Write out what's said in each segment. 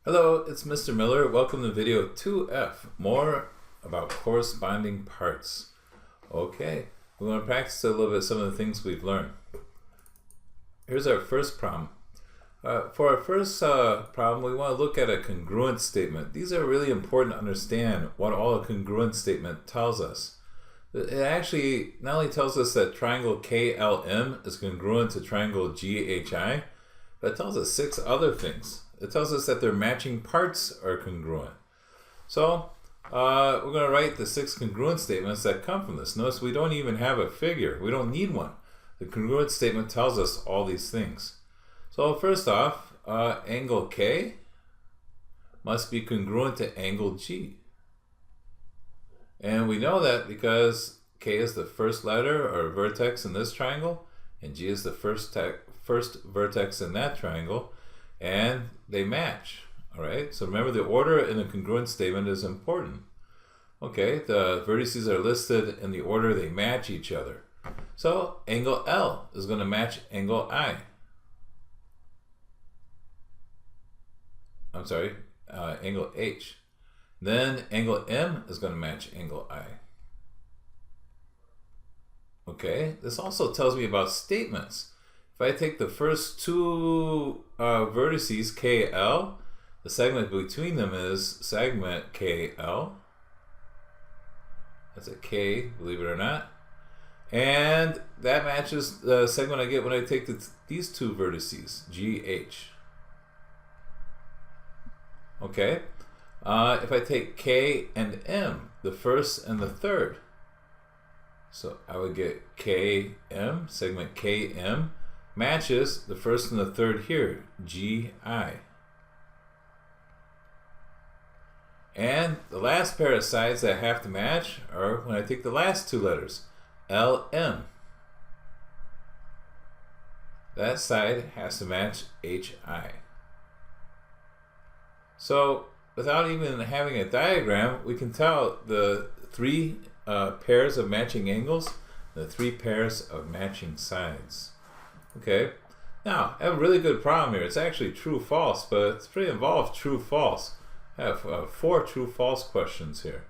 Hello, it's Mr. Miller. Welcome to video 2F, more about corresponding parts. Okay, we want to practice a little bit some of the things we've learned. Here's our first problem. For our first problem, we want to look at a congruent statement. These are really important to understand what all a congruent statement tells us. It actually not only tells us that triangle KLM is congruent to triangle GHI, but it tells us 6 other things. It tells us that their matching parts are congruent. So we're going to write the 6 congruent statements that come from this. Notice we don't even have a figure. We don't need one. The congruent statement tells us all these things. So first off, angle K must be congruent to angle G. And we know that because K is the first letter or vertex in this triangle, and G is the first vertex in that triangle, and they match. All right, so remember the order in a congruent statement is important. Okay, the vertices are listed in the order they match each other. So angle L is going to match angle I. Angle H. Then angle M is going to match angle I. Okay, this also tells me about statements. If I take the first 2 vertices, KL, the segment between them is segment KL. That's a K, believe it or not. And that matches the segment I get when I take these 2 vertices, GH. Okay, if I take K and M, the first and the third, so I would get KM, segment KM, matches the first and the third here, GI. And the last pair of sides that have to match are when I take the last 2 letters, LM. That side has to match HI. So without even having a diagram, we can tell the 3 pairs of matching angles, the 3 pairs of matching sides. Okay, now I have a really good problem here. It's actually true-false, but it's pretty involved true-false. I have 4 true-false questions here.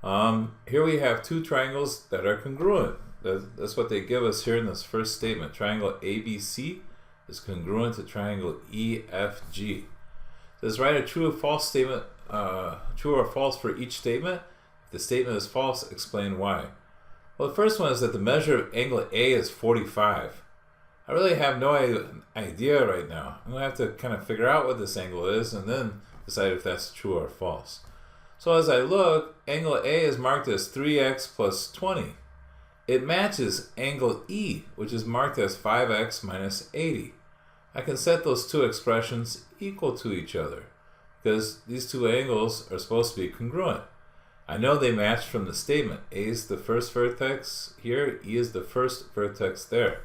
Here we have 2 triangles that are congruent. That's what they give us here in this first statement. Triangle ABC is congruent to triangle EFG. Let's write a true or false statement, true or false for each statement. If the statement is false, explain why. Well, the first one is that the measure of angle A is 45. I really have no idea right now. I'm going to have to kind of figure out what this angle is and then decide if that's true or false. So as I look, angle A is marked as 3x plus 20. It matches angle E, which is marked as 5x minus 80. I can set those 2 expressions equal to each other because these 2 angles are supposed to be congruent. I know they match from the statement. A is the first vertex here, E is the first vertex there.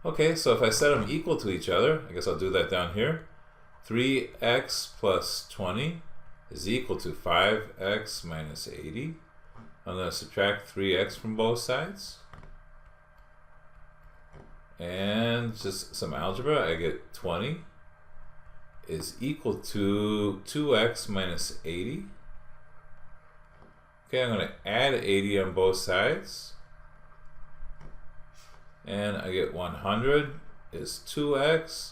Okay, so if I set them equal to each other, I guess I'll do that down here. 3x plus 20 is equal to 5x minus 80. I'm going to subtract 3x from both sides. And just some algebra, I get 20 is equal to 2x minus 80. Okay, I'm going to add 80 on both sides. And I get 100 is 2x,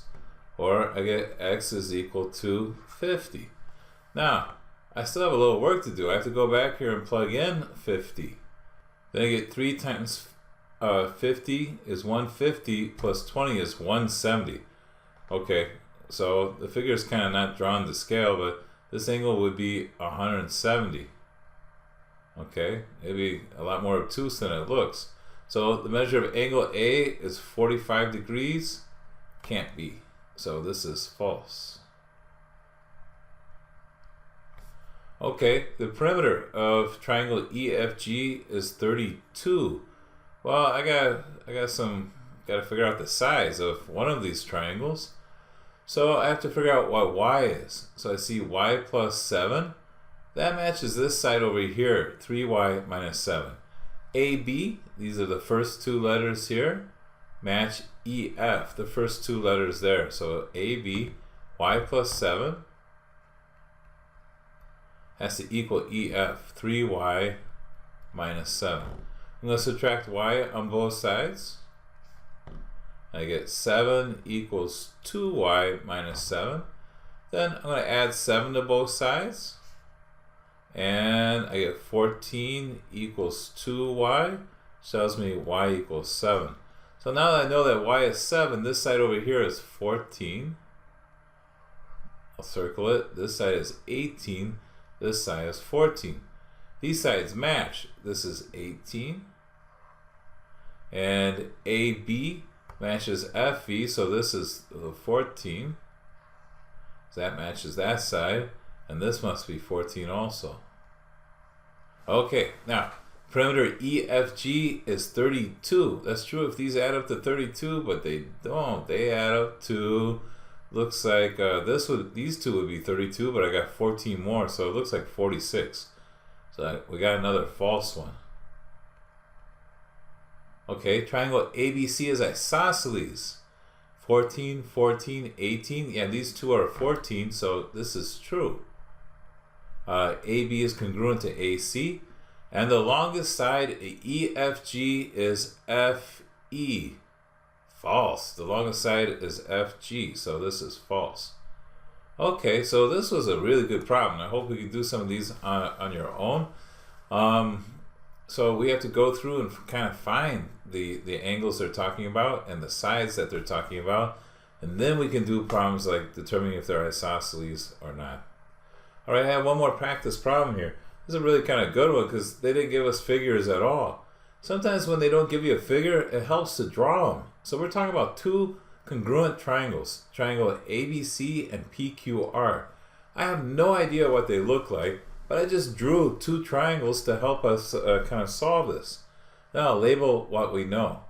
or I get x is equal to 50. Now, I still have a little work to do. I have to go back here and plug in 50. Then I get 3 times 50 is 150 plus 20 is 170. Okay, so the figure is kind of not drawn to scale, but this angle would be 170. Okay, maybe a lot more obtuse than it looks. So the measure of angle A is 45 degrees. Can't be. So this is false. Okay, the perimeter of triangle EFG is 32. Well, I gotta figure out the size of one of these triangles. So I have to figure out what y is. So I see y plus 7. That matches this side over here, 3y minus 7. AB, these are the first 2 letters here, match EF, the first 2 letters there. So AB, y plus 7, has to equal EF, 3y minus 7. I'm going to subtract y on both sides. I get 7 equals 2y minus 7. Then I'm going to add 7 to both sides. And I get 14 equals 2y. Tells me y equals 7. So now that I know that y is 7, this side over here is 14. I'll circle it. This side is 18. This side is 14. These sides match. This is 18. And AB matches FE, so this is 14. So that matches that side. And this must be 14 also. Okay, now perimeter EFG is 32. That's true if these add up to 32, but they don't. They add up to, looks like these two would be 32, but I got 14 more, so it looks like 46. So we got another false one. Okay, triangle ABC is isosceles. 14, 14, 18. Yeah, these two are 14, so this is true. AB is congruent to AC. And the longest side, EFG, is FE. False. The longest side is FG, so this is false. Okay, so this was a really good problem. I hope we can do some of these on your own. So we have to go through and kind of find the angles they're talking about and the sides that they're talking about. And then we can do problems like determining if they're isosceles or not. All right, I have one more practice problem here. This is a really kind of good one because they didn't give us figures at all. Sometimes when they don't give you a figure, it helps to draw them. So we're talking about two congruent triangles, triangle ABC and PQR. I have no idea what they look like, but I just drew two triangles to help us kind of solve this. Now I'll label what we know.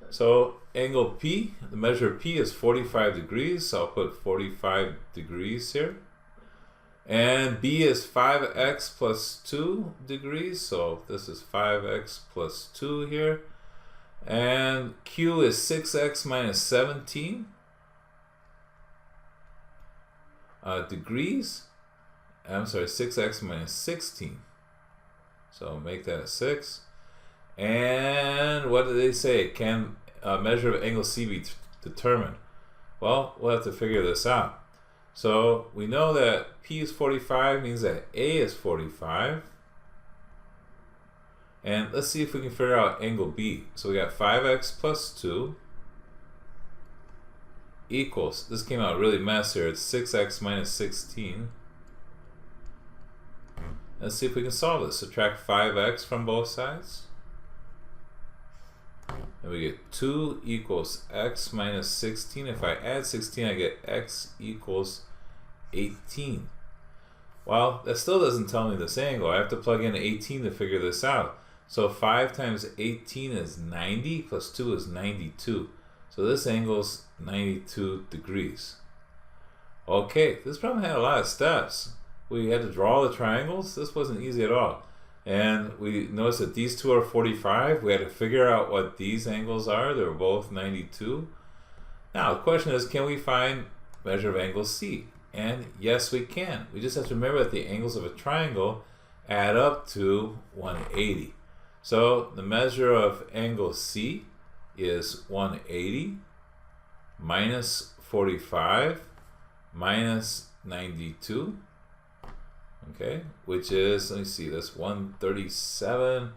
So angle P, the measure of P is 45 degrees, so I'll put 45 degrees here. And B is 5x plus 2 degrees, so this is 5x plus 2 here. And Q is 6x minus 17 degrees. I'm sorry, 6x minus 16. So make that a 6. And what do they say? Can a measure of angle C be determined? Well, we'll have to figure this out. So we know that P is 45 means that A is 45. And let's see if we can figure out angle B. So we got 5x plus 2 equals, this came out really messy here, it's 6x minus 16. Let's see if we can solve this. Subtract 5x from both sides. And we get 2 equals x minus 16. If I add 16, I get x equals 18. Well, that still doesn't tell me this angle. I have to plug in 18 to figure this out. So 5 times 18 is 90, plus 2 is 92. So this angle's 92 degrees. Okay, this problem had a lot of steps. We had to draw the triangles. This wasn't easy at all. And we noticed that these two are 45. We had to figure out what these angles are. They were both 92. Now, the question is, can we find measure of angle C? And yes, we can. We just have to remember that the angles of a triangle add up to 180. So the measure of angle C is 180 minus 45 minus 92. Okay, which is, let me see, that's 137,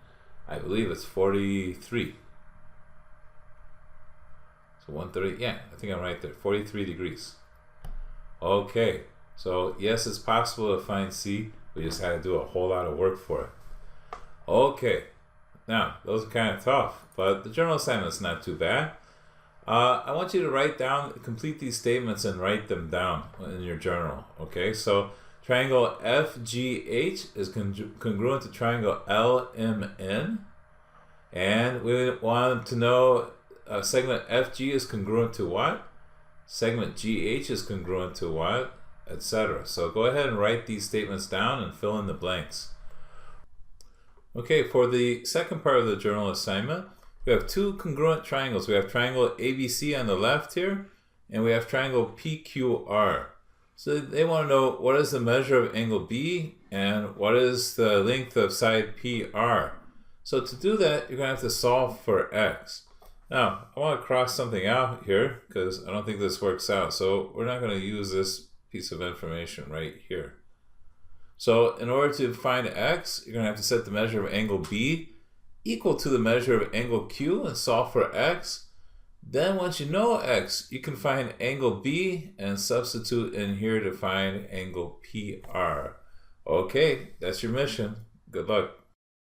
I believe it's 43. So 130, yeah, I think I'm right there, 43 degrees. Okay, so yes, it's possible to find C, we just had to do a whole lot of work for it. Okay, now, those are kind of tough, but the journal assignment's not too bad. I want you to write down, complete these statements and write them down in your journal, okay? So, triangle FGH is congruent to triangle LMN. And we want to know segment FG is congruent to what? Segment GH is congruent to what? Etc. So go ahead and write these statements down and fill in the blanks. Okay, for the second part of the journal assignment, we have two congruent triangles. We have triangle ABC on the left here, and we have triangle PQR. So they want to know what is the measure of angle B and what is the length of side PR. So to do that, you're going to have to solve for x. Now, I want to cross something out here because I don't think this works out. So we're not going to use this piece of information right here. So in order to find x, you're going to have to set the measure of angle B equal to the measure of angle Q and solve for x. Then once you know x, you can find angle B and substitute in here to find angle PR. Okay, that's your mission. Good luck.